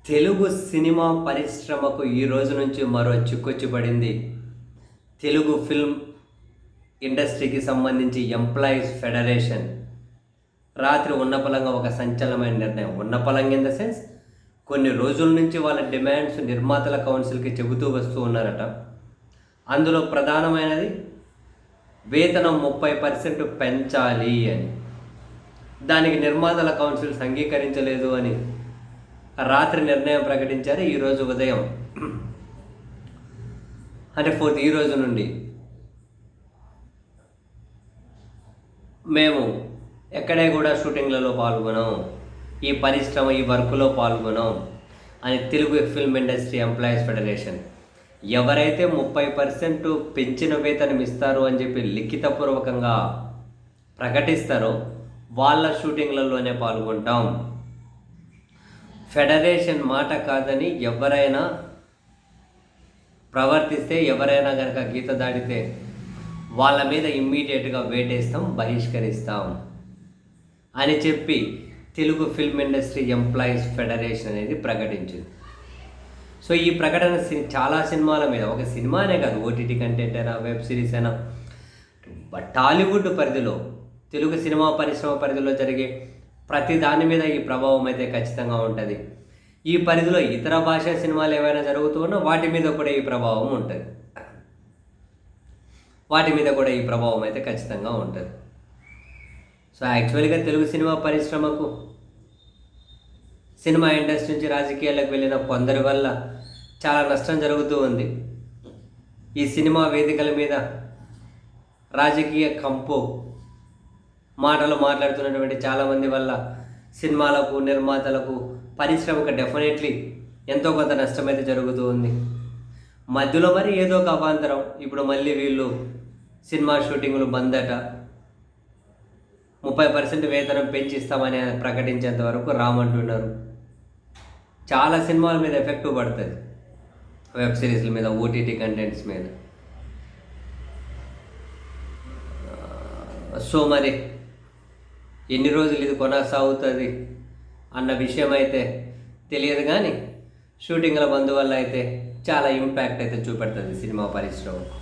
Telugu cinema పరిశ్రమకు ఈ రోజు నుంచి మరో చిక్కొచ్చి పడింది. తెలుగు ఫిల్మ్ ఇండస్ట్రీకి సంబంధించి ఎంప్లాయీస్ ఫెడరేషన్ రాత్రి ఉన్నపలంగా ఒక సంచలనమైన నిర్ణయం. ఉన్నపలంగా ఇన్ ద సెన్స్ కొన్ని రోజుల నుంచి వాళ్ళ డిమాండ్స్ నిర్మాతల కౌన్సిల్కి చెబుతూ వస్తూ ఉన్నారట. అందులో ప్రధానమైనది వేతనం 30% పెంచాలి అని. దానికి నిర్మాతల కౌన్సిల్స్ అంగీకరించలేదు అని రాత్రి నిర్ణయం ప్రకటించారు. ఈరోజు ఉదయం అంటే ఈ రోజు నుండి మేము ఎక్కడే కూడా షూటింగ్లలో పాల్గొనాం, ఈ పరిశ్రమ ఈ వర్క్లో పాల్గొనాం అని Telugu film industry employees federation ఎవరైతే 30% పెంచిన వేతనం ఇస్తారు అని చెప్పి లిఖితపూర్వకంగా ప్రకటిస్తారో వాళ్ళ షూటింగ్లలోనే పాల్గొంటాం. ఫెడరేషన్ మాట కాదని ఎవరైనా ప్రవర్తిస్తే, ఎవరైనా కనుక గీత దాటితే వాళ్ళ మీద ఇమ్మీడియట్గా వేటేస్తాం, బహిష్కరిస్తాం అని చెప్పి Telugu film industry employees federation అనేది ప్రకటించింది. సో ఈ ప్రకటన చాలా సినిమాల మీద, ఒక సినిమానే కాదు, ఓటీటీ కంటెంట్ అయినా వెబ్ సిరీస్ అయినా టాలీవుడ్ పరిధిలో తెలుగు సినిమా పరిశ్రమ పరిధిలో జరిగే ప్రతి దాని మీద ఈ ప్రభావం అయితే ఖచ్చితంగా ఉంటుంది. ఈ పరిధిలో ఇతర భాషా సినిమాలు ఏవైనా జరుగుతూ ఉన్నా వాటి మీద కూడా ఈ ప్రభావం ఉంటుంది. వాటి మీద కూడా ఈ ప్రభావం అయితే ఖచ్చితంగా ఉంటుంది. సో యాక్చువల్గా తెలుగు సినిమా పరిశ్రమకు, సినిమా ఇండస్ట్రీ నుంచి రాజకీయాలకు వెళ్ళిన కొందరి వల్ల చాలా నష్టం జరుగుతూ ఉంది. ఈ సినిమా వేదికల మీద రాజకీయ కంపు మాటలు మాట్లాడుతున్నటువంటి చాలామంది వల్ల సినిమాలకు, నిర్మాతలకు, పరిశ్రమకు డెఫినెట్లీ ఎంతో కొంత నష్టమైతే జరుగుతూ ఉంది. మధ్యలో మరి ఏదో ఒక అవాంతరం, ఇప్పుడు మళ్ళీ వీళ్ళు సినిమా షూటింగ్లు బందట, 30% వేతనం పెంచిస్తామని ప్రకటించేంత వరకు రామంటున్నారు. చాలా సినిమాల మీద ఎఫెక్ట్ పడుతుంది, వెబ్ సిరీస్ల మీద, ఓటీటీ కంటెంట్స్ మీద. సో మరి ఎన్ని రోజులు ఇది కొనసాగుతుంది అన్న విషయం అయితే తెలియదు, కానీ షూటింగ్ల బంద్ వల్ల అయితే చాలా ఇంపాక్ట్ అయితే చూపెడుతుంది సినిమా పరిశ్రమకు.